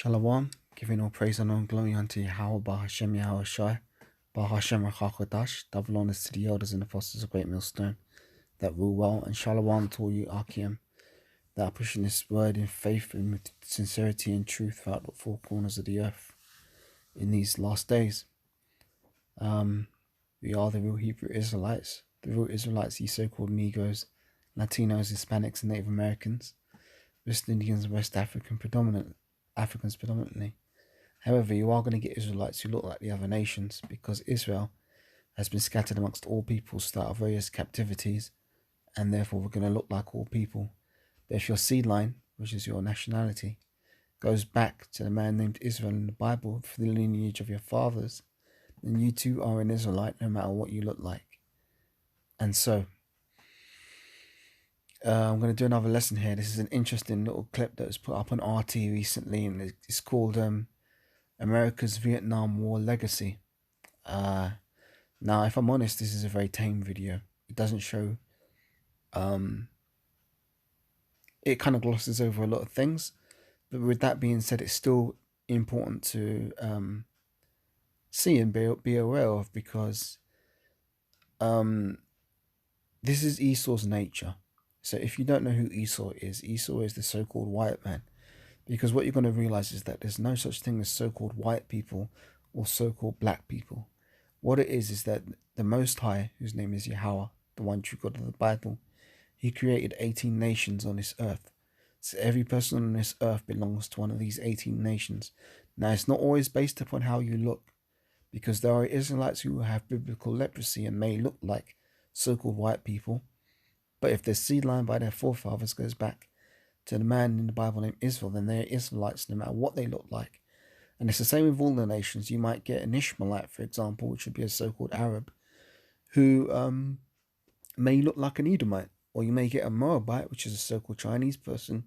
Shalom, giving all praise and all glory unto Yahweh, Bahashem Yahweh Shai, Bahashem Rachakodash, double honors to the elders and apostles of Great Millstone that rule well, and Shalom to all you Akim that are pushing this word in faith and with sincerity and truth throughout the four corners of the earth in these last days. We are the real Hebrew Israelites, the real Israelites, you so-called Negroes, Latinos, Hispanics, and Native Americans, West Indians, and West Africans predominantly. However, you are going to get Israelites who look like the other nations, because Israel has been scattered amongst all peoples throughout various captivities, and therefore we're going to look like all people. But if your seed line, which is your nationality, goes back to the man named Israel in the Bible for the lineage of your fathers, then you too are an Israelite no matter what you look like. And so, I'm going to do another lesson here. This is an interesting little clip that was put up on RT recently, and it's called America's Vietnam War Legacy. Now, if I'm honest, this is a very tame video. It doesn't show... it kind of glosses over a lot of things. But with that being said, it's still important to see and be aware of, because this is Esau's nature. So if you don't know who Esau is the so-called white man. Because what you're going to realize is that there's no such thing as so-called white people or so-called black people. What it is that the Most High, whose name is Yahweh, the one true God of the Bible, he created 18 nations on this earth. So every person on this earth belongs to one of these 18 nations. Now, it's not always based upon how you look, because there are Israelites who have biblical leprosy and may look like so-called white people. But if their seed line by their forefathers goes back to the man in the Bible named Israel, then they're Israelites no matter what they look like. And it's the same with all the nations. You might get an Ishmaelite, for example, which would be a so-called Arab, who may look like an Edomite. Or you may get a Moabite, which is a so-called Chinese person,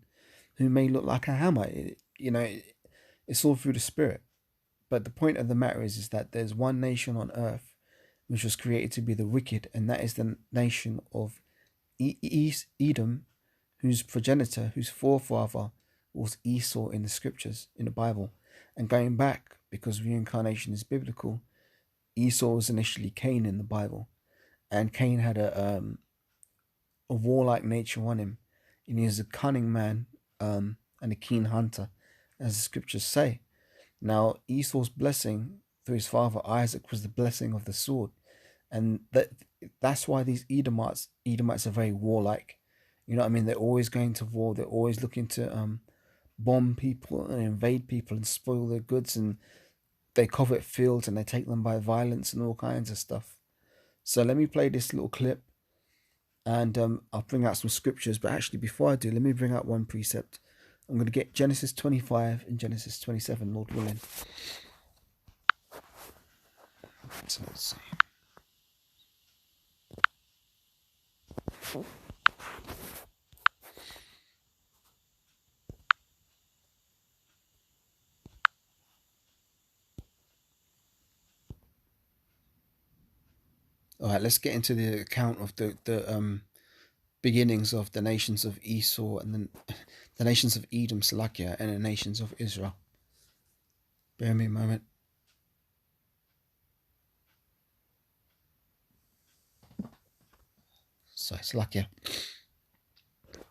who may look like a Hamite. It's all through the spirit. But the point of the matter is that there's one nation on earth which was created to be the wicked, and that is the nation of Edom, whose progenitor, whose forefather was Esau in the scriptures, in the Bible. And going back, because reincarnation is biblical, Esau was initially Cain in the Bible. And Cain had a warlike nature on him. And he is a cunning man and a keen hunter, as the scriptures say. Now, Esau's blessing through his father Isaac was the blessing of the sword. And that's why these Edomites are very warlike. You know what I mean? They're always going to war. They're always looking to bomb people and invade people and spoil their goods. And they covet fields and they take them by violence and all kinds of stuff. So let me play this little clip. And I'll bring out some scriptures. But actually, before I do, let me bring out one precept. I'm going to get Genesis 25 and Genesis 27, Lord willing. So let's see. All right, let's get into the account of the beginnings of the nations of Esau and then the nations of Edom, Salakia, and the nations of Israel. Bear me a moment. Sorry, Salakia.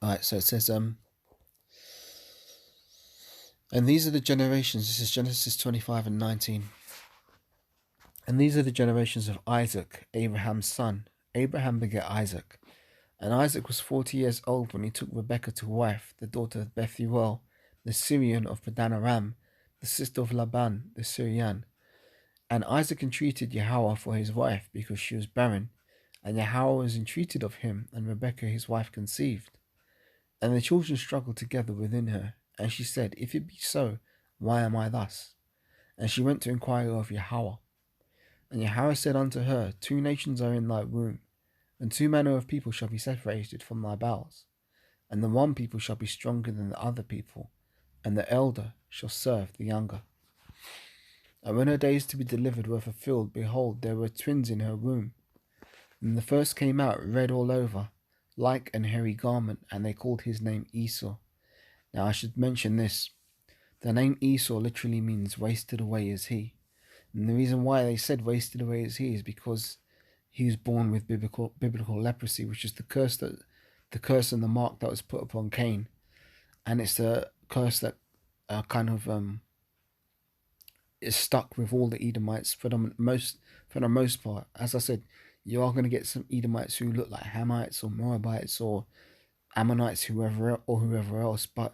All right, so it says, and these are the generations. This is Genesis 25 and 19. And these are the generations of Isaac, Abraham's son. Abraham begat Isaac. And Isaac was 40 years old when he took Rebekah to wife, the daughter of Bethuel, the Syrian of Padan Aram, the sister of Laban, the Syrian. And Isaac entreated Yahweh for his wife, because she was barren. And Yahweh was entreated of him, and Rebekah his wife conceived. And the children struggled together within her. And she said, If it be so, why am I thus? And she went to inquire of Yahweh. And Yahweh said unto her, 2 nations are in thy womb, and 2 manner of people shall be separated from thy bowels. And the one people shall be stronger than the other people, and the elder shall serve the younger. And when her days to be delivered were fulfilled, behold, there were twins in her womb. And the first came out red all over, like an hairy garment, and they called his name Esau. Now I should mention this. The name Esau literally means wasted away is he. And the reason why they said wasted away is he is because he was born with biblical leprosy, which is the curse and the mark that was put upon Cain. And it's the curse that kind of is stuck with all the Edomites for the most part. As I said, you are going to get some Edomites who look like Hamites or Moabites or Ammonites, whoever else. But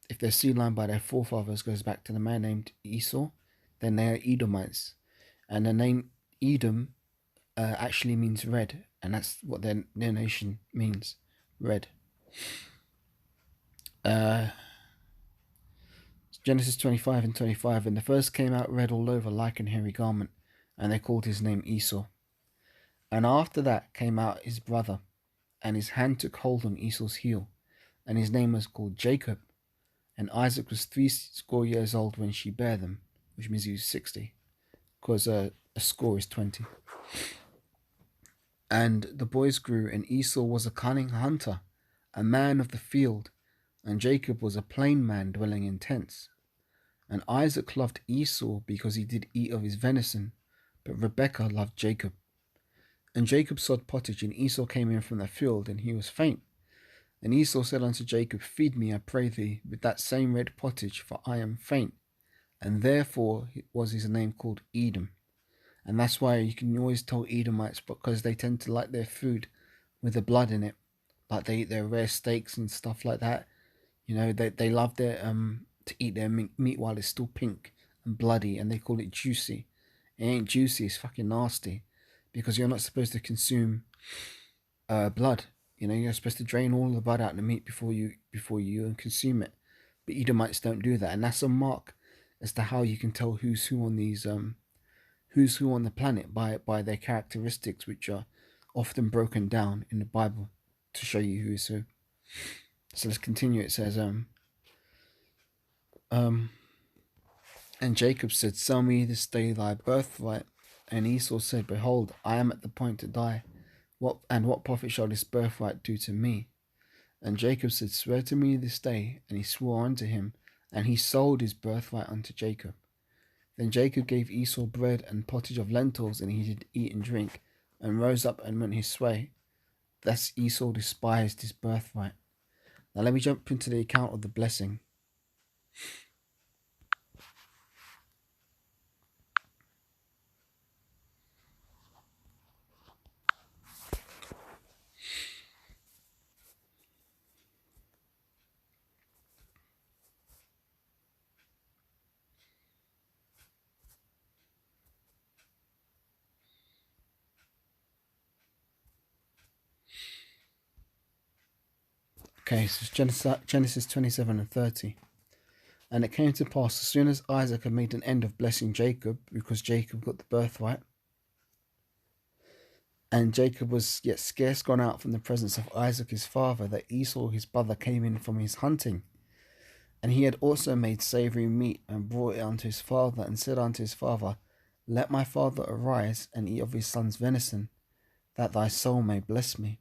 if their seed line by their forefathers goes back to the man named Esau, then they are Edomites. And the name Edom actually means red, and that's what their nation means, red. Genesis 25 and 25, and the first came out red all over like an hairy garment, and they called his name Esau. And after that came out his brother, and his hand took hold on Esau's heel, and his name was called Jacob. And Isaac was 80 years old when she bare them, which means he was 60, because a score is 20. And the boys grew, and Esau was a cunning hunter, a man of the field, and Jacob was a plain man dwelling in tents. And Isaac loved Esau because he did eat of his venison, but Rebekah loved Jacob. And Jacob sowed pottage, and Esau came in from the field, and he was faint. And Esau said unto Jacob, Feed me, I pray thee, with that same red pottage, for I am faint. And therefore was his name called Edom. And that's why you can always tell Edomites, because they tend to like their food with the blood in it. Like they eat their rare steaks and stuff like that. You know, they love their to eat their meat while it's still pink and bloody, and they call it juicy. It ain't juicy, it's fucking nasty, because you're not supposed to consume blood. You know, you're supposed to drain all the blood out of the meat before you consume it. But Edomites don't do that, and that's a mark as to how you can tell who's who on these who's who on the planet by their characteristics, which are often broken down in the Bible to show you who is who. So let's continue. It says and Jacob said, Sell me this day thy birthright. And Esau said, Behold, I am at the point to die. What profit shall this birthright do to me? And Jacob said, Swear to me this day. And he swore unto him, and he sold his birthright unto Jacob. Then Jacob gave Esau bread and pottage of lentils, and he did eat and drink, and rose up and went his way. Thus Esau despised his birthright. Now let me jump into the account of the blessing. Okay, so Genesis 27 and 30. And it came to pass, as soon as Isaac had made an end of blessing Jacob, because Jacob got the birthright, and Jacob was yet scarce gone out from the presence of Isaac his father, that Esau his brother came in from his hunting. And he had also made savoury meat, and brought it unto his father, and said unto his father, Let my father arise, and eat of his son's venison, that thy soul may bless me.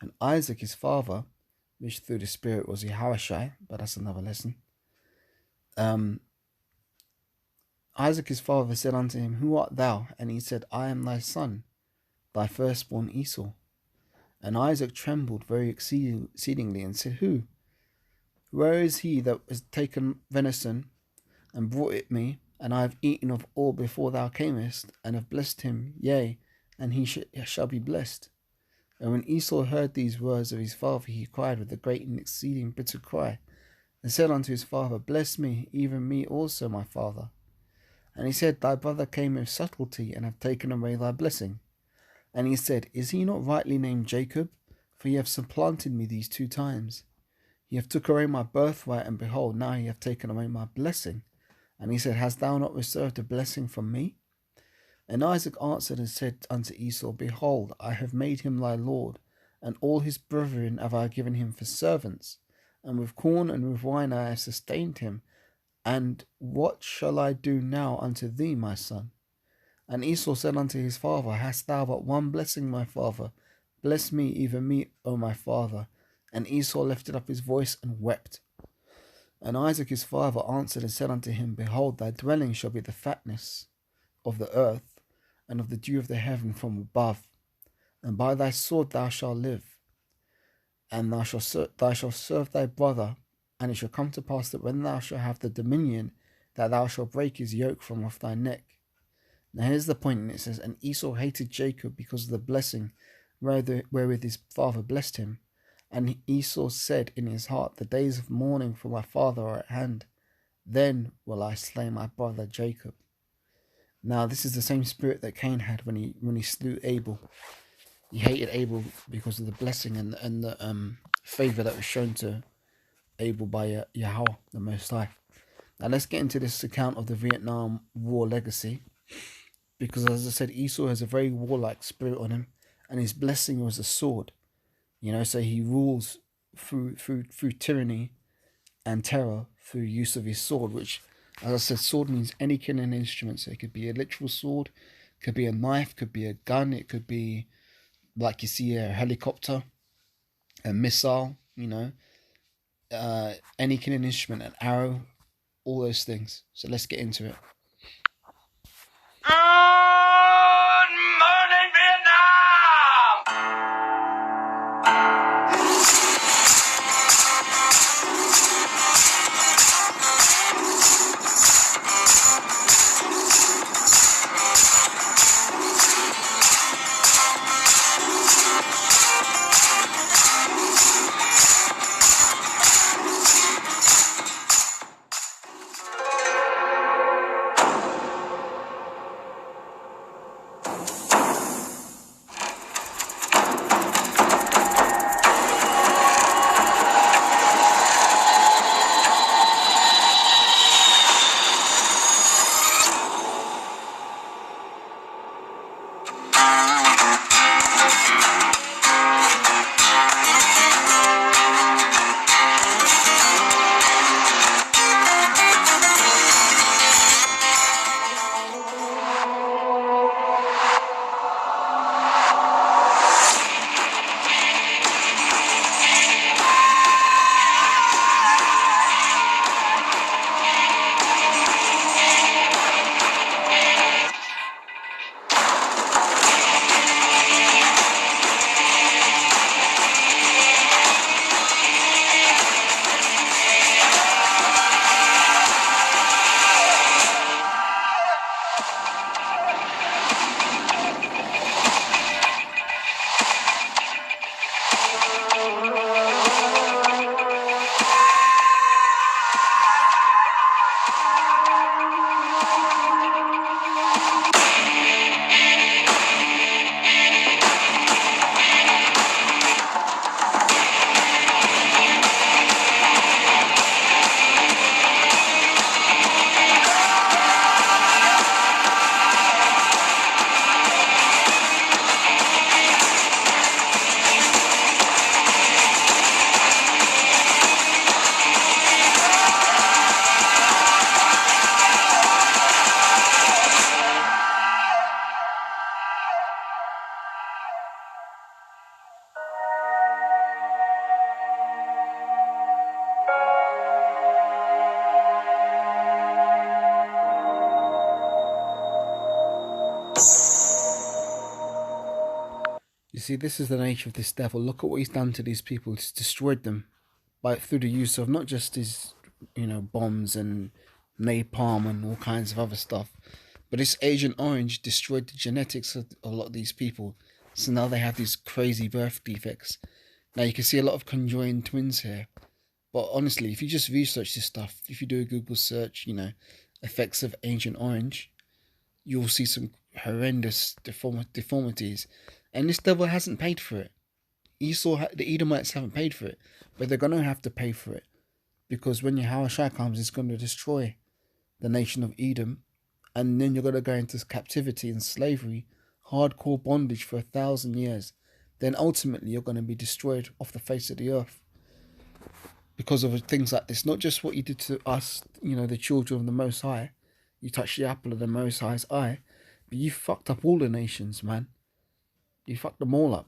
And Isaac his father, which through the spirit was Yahushai, but that's another lesson. Isaac his father said unto him, Who art thou? And he said, I am thy son, thy firstborn Esau. And Isaac trembled very exceedingly, and said, Who? Where is he that has taken venison and brought it me? And I have eaten of all before thou camest, and have blessed him, yea, and he shall be blessed. And when Esau heard these words of his father, he cried with a great and exceeding bitter cry, and said unto his father, Bless me, even me also, my father. And he said, Thy brother came with subtlety, and have taken away thy blessing. And he said, Is he not rightly named Jacob? For ye have supplanted me these 2 times. Ye have took away my birthright, and behold, now ye have taken away my blessing. And he said, Hast thou not reserved a blessing from me? And Isaac answered and said unto Esau, Behold, I have made him thy lord, and all his brethren have I given him for servants, and with corn and with wine I have sustained him. And what shall I do now unto thee, my son? And Esau said unto his father, Hast thou but one blessing, my father? Bless me, even me, O my father. And Esau lifted up his voice and wept. And Isaac his father answered and said unto him, Behold, thy dwelling shall be the fatness of the earth, and of the dew of the heaven from above. And by thy sword thou shalt live, and thou shalt serve thy brother. And it shall come to pass that when thou shalt have the dominion, that thou shalt break his yoke from off thy neck. Now here's the point, and it says, And Esau hated Jacob because of the blessing wherewith his father blessed him. And Esau said in his heart, The days of mourning for my father are at hand. Then will I slay my brother Jacob. Now this is the same spirit that Cain had when he slew Abel. He hated Abel because of the blessing and the favor that was shown to Abel by Yahweh, the Most High. Now let's get into this account of the Vietnam War legacy, because as I said, Esau has a very warlike spirit on him, and his blessing was a sword. So he rules through tyranny and terror through use of his sword, which, as I said, sword means any kind of instrument. So it could be a literal sword, could be a knife, could be a gun, it could be, like you see, a helicopter, a missile, any kind of instrument, an arrow, all those things. So let's get into it. Good morning, Vietnam! You see, this is the nature of this devil. Look at what he's done to these people. He's destroyed them through the use of not just his, bombs and napalm and all kinds of other stuff, but this Agent Orange destroyed the genetics of a lot of these people. So now they have these crazy birth defects. Now you can see a lot of conjoined twins here. But honestly, if you just research this stuff, if you do a Google search, effects of Agent Orange, you'll see some horrendous deformities. And this devil hasn't paid for it. The Edomites haven't paid for it, but they're going to have to pay for it. Because when Yahushua comes, it's going to destroy the nation of Edom. And then you're going to go into captivity and slavery, hardcore bondage for 1,000 years. Then ultimately you're going to be destroyed off the face of the earth. Because of things like this. Not just what you did to us, the children of the Most High. You touched the apple of the Most High's eye. But you fucked up all the nations, man. You fucked them all up.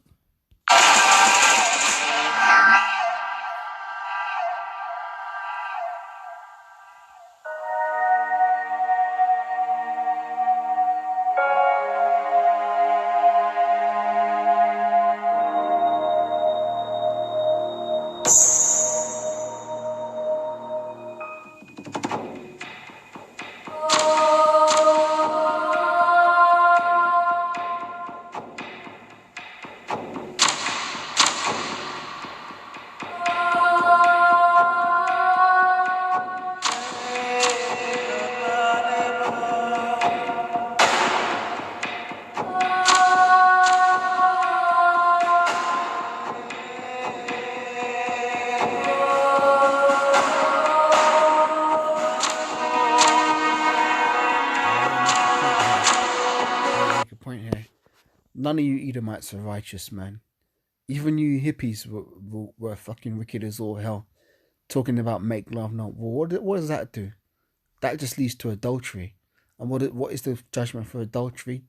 none of you Edomites are righteous, man. Even you hippies were fucking wicked as all hell. Talking about make love, not war. What does that do? That just leads to adultery. And what is the judgment for adultery?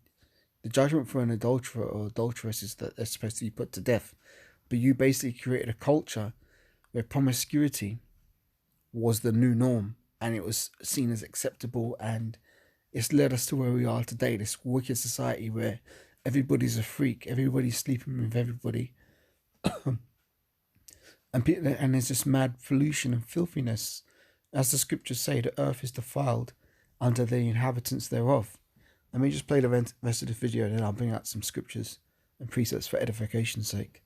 The judgment for an adulterer or adulteress is that they're supposed to be put to death. But you basically created a culture where promiscuity was the new norm and it was seen as acceptable, and it's led us to where we are today, this wicked society where everybody's a freak, everybody's sleeping with everybody. And there's just mad pollution and filthiness. As the scriptures say, the earth is defiled under the inhabitants thereof. Let me just play the rest of the video and then I'll bring out some scriptures and precepts for edification's sake.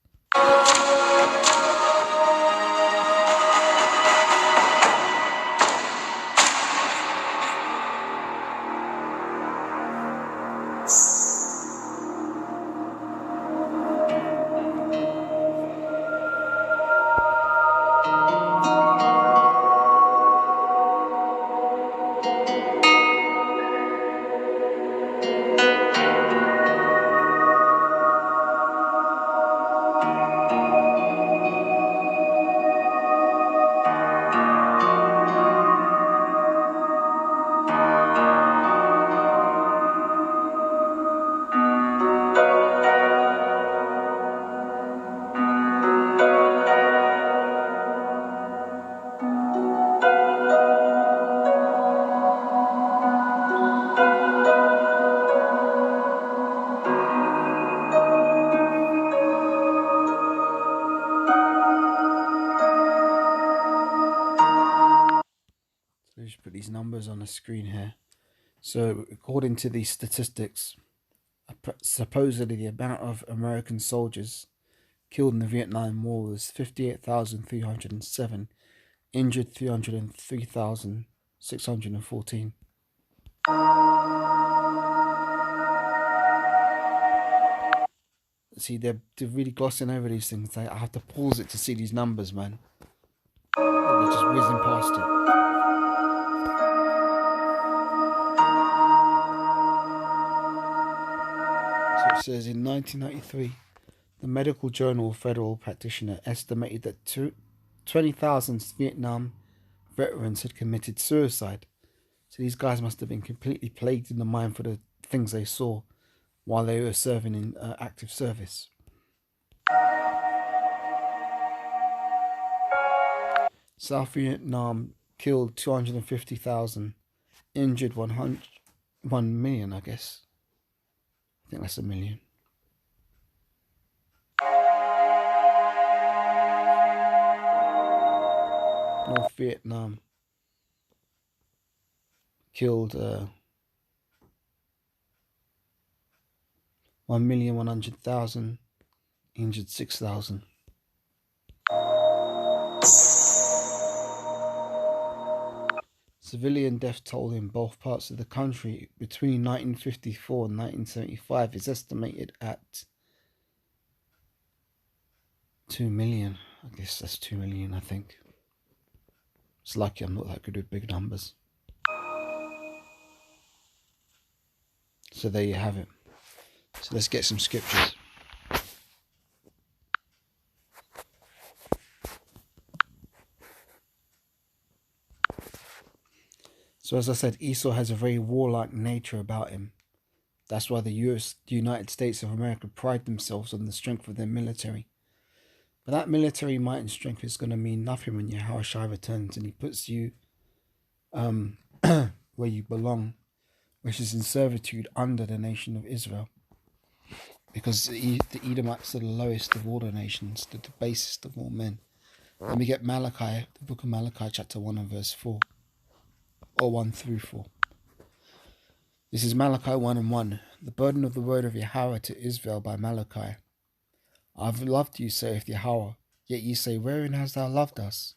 Just put these numbers on the screen here. So according to these statistics, supposedly the amount of American soldiers killed in the Vietnam War was 58,307, injured 303,614. See, they're really glossing over these things. I have to pause it to see these numbers, man. They're just whizzing past it. So it says in 1993, the Medical Journal of Federal Practitioner estimated that 20,000 Vietnam veterans had committed suicide. So these guys must have been completely plagued in the mind for the things they saw while they were serving in active service. South Vietnam killed 250,000, injured 1 million, I guess. I think that's 1 million. North Vietnam killed 1,100,000, injured 6,000. Civilian death toll in both parts of the country between 1954 and 1975 is estimated at 2 million. I guess that's 2 million, I think. It's lucky I'm not that good with big numbers. So there you have it. So let's get some scriptures. So as I said, Esau has a very warlike nature about him. That's why the United States of America pride themselves on the strength of their military. But that military might and strength is going to mean nothing when Yahushua returns and he puts you where you belong, which is in servitude under the nation of Israel. Because the Edomites are the lowest of all the nations, the basest of all men. Let me get Malachi, the book of Malachi, chapter 1 and verse 4. Or 1 through 4. This is Malachi 1 and 1. The burden of the word of Yahweh to Israel by Malachi. I've loved you, saith Yahweh. Yet ye say, wherein hast thou loved us?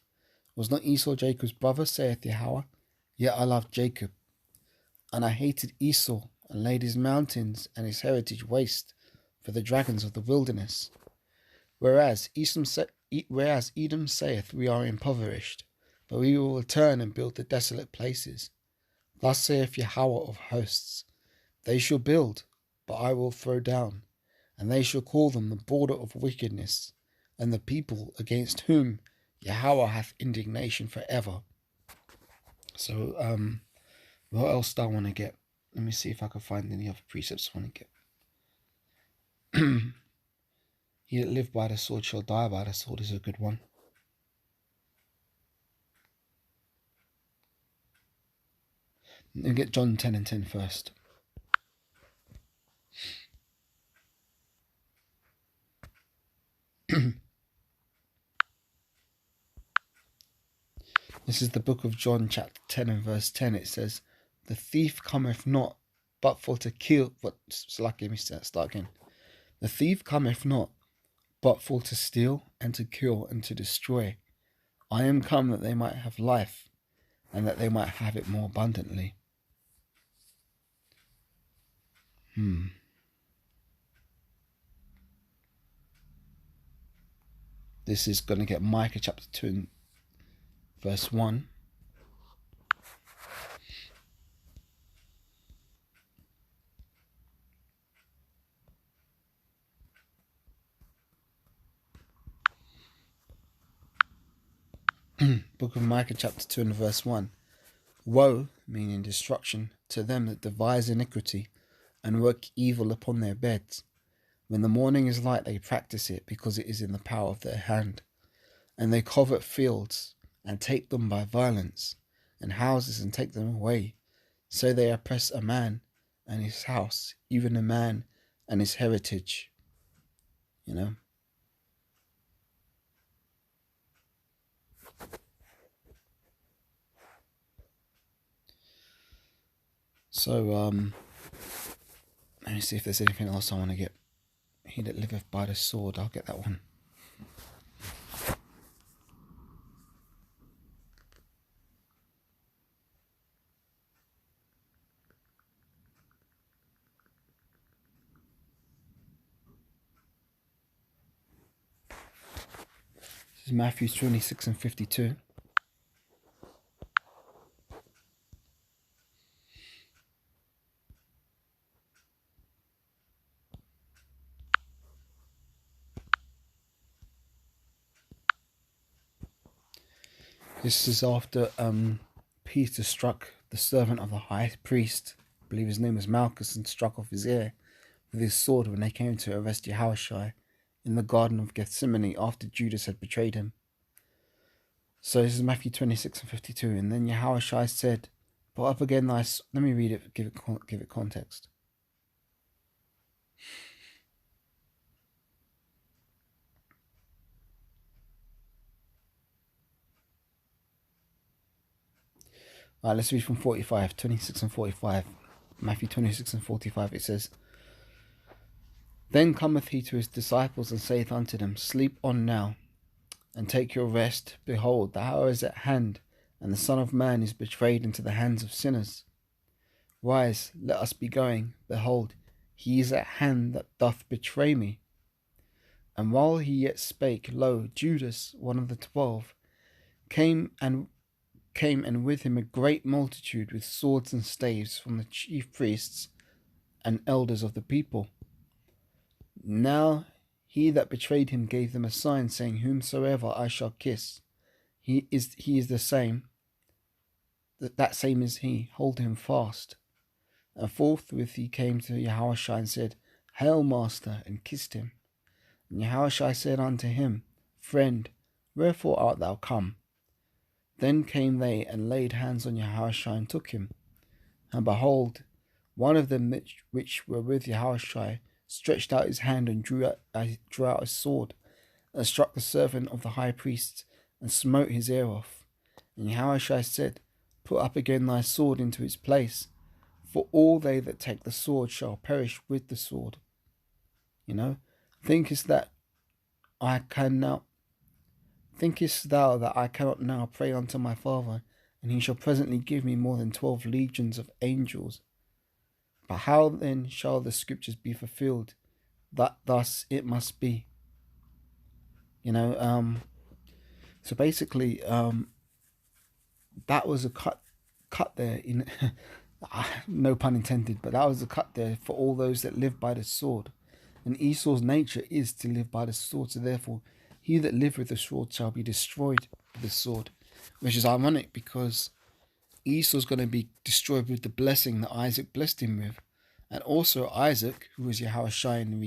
Was not Esau Jacob's brother, saith Yahweh? Yet I loved Jacob. And I hated Esau, and laid his mountains and his heritage waste for the dragons of the wilderness. Whereas Edom saith, we are impoverished, but we will return and build the desolate places. Thus saith Yahweh of hosts, they shall build, but I will throw down, and they shall call them the border of wickedness, and the people against whom Yahweh hath indignation forever. So, what else do I want to get? Let me see if I can find any other precepts I want to get. He that live by the sword shall die by the sword is a good one. Let me get John 10 and 10 first. This is the book of John, chapter 10 and verse 10. It says, "The thief cometh not, but for to kill..." Start again. "The thief cometh not, but for to steal, and to kill, and to destroy. I am come that they might have life, and that they might have it more abundantly." This is going to get Micah chapter 2 and verse 1. Book of Micah chapter 2 and verse 1. "Woe," meaning destruction, "to them that devise iniquity, and work evil upon their beds. When the morning is light, they practice it, because it is in the power of their hand. And they covet fields, and take them by violence, and houses, and take them away. So they oppress a man and his house, even a man and his heritage." You know? So, let me see if there's anything else I want to get. "He that liveth by the sword," I'll get that one. This is Matthew 26 and 52. This is after Peter struck the servant of the high priest, I believe his name was Malchus, and struck off his ear with his sword when they came to arrest Yahushua in the Garden of Gethsemane after Judas had betrayed him. So this is Matthew 26 and 52. "And then Yahushua said, Put up again thy..." Let me read it, give it context. Alright, let's read from 45, 26 and 45. Matthew 26 and 45, it says, "Then cometh he to his disciples, and saith unto them, Sleep on now, and take your rest. Behold, the hour is at hand, and the Son of Man is betrayed into the hands of sinners. Rise, let us be going. Behold, he is at hand that doth betray me. And while he yet spake, lo, Judas, one of the 12, came, and with him a great multitude with swords and staves from the chief priests and elders of the people. Now he that betrayed him gave them a sign, saying, Whomsoever I shall kiss, he is the same. That same is he. Hold him fast. And forthwith he came to Yahushua and said, Hail, Master, and kissed him. And Yahushua said unto him, Friend, wherefore art thou come? Then came they and laid hands on Yahushua and took him. And behold, one of them which were with Yahushua stretched out his hand and drew out his sword, and struck the servant of the high priest, and smote his ear off. And Yahushua said, Put up again thy sword into its place, for all they that take the sword shall perish with the sword. Thinkest thou that I cannot now pray unto my Father, and he shall presently give me more than 12 legions of angels? But how then shall the scriptures be fulfilled, that thus it must be? So basically, that was a cut there, in no pun intended, but that was a cut there for all those that live by the sword. And Esau's nature is to live by the sword. So therefore, he that liveth with the sword shall be destroyed with the sword. Which is ironic because Esau's going to be destroyed with the blessing that Isaac blessed him with. And also Isaac, who is Yahushua in the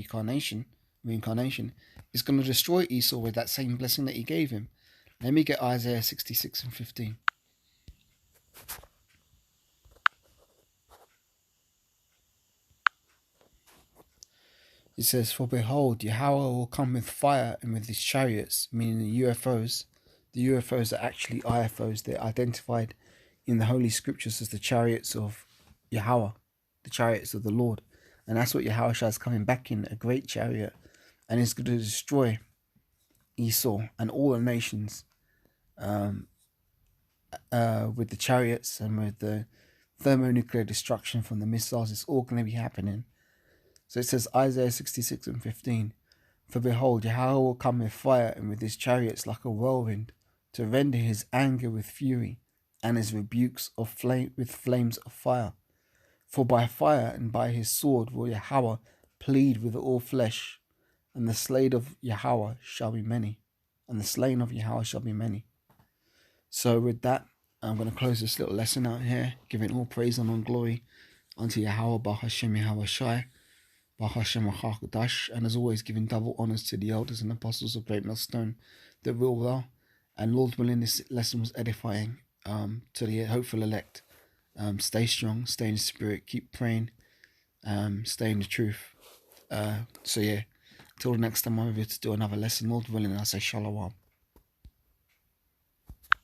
reincarnation, is going to destroy Esau with that same blessing that he gave him. Let me get Isaiah 66 and 15. It says, "For behold, Yahweh will come with fire and with his chariots," meaning the UFOs. The UFOs are actually IFOs. They're identified in the Holy Scriptures as the chariots of Yahweh, the chariots of the Lord. And that's what Yahushua is coming back in, a great chariot. And it's going to destroy Esau and all the nations with the chariots and with the thermonuclear destruction from the missiles. It's all going to be happening. So it says Isaiah 66 and 15, "For behold, Yahweh will come with fire and with his chariots like a whirlwind, to render his anger with fury, and his rebukes with flames of fire. For by fire and by his sword will Yahweh plead with all flesh, and the slain of Yahweh shall be many." And the slain of Yahweh shall be many. So with that, I'm going to close this little lesson out here, giving all praise and all glory unto Yahweh, Baruch Hashem Yahushai, Baruch Hashem HaKadosh, and as always, giving double honors to the elders and apostles of Great Millstone that rule well. And Lord willing, this lesson was edifying to the hopeful elect. Stay strong, stay in the spirit, keep praying, stay in the truth. So yeah, till the next time I'm over to do another lesson, Lord willing, I'll say shalom.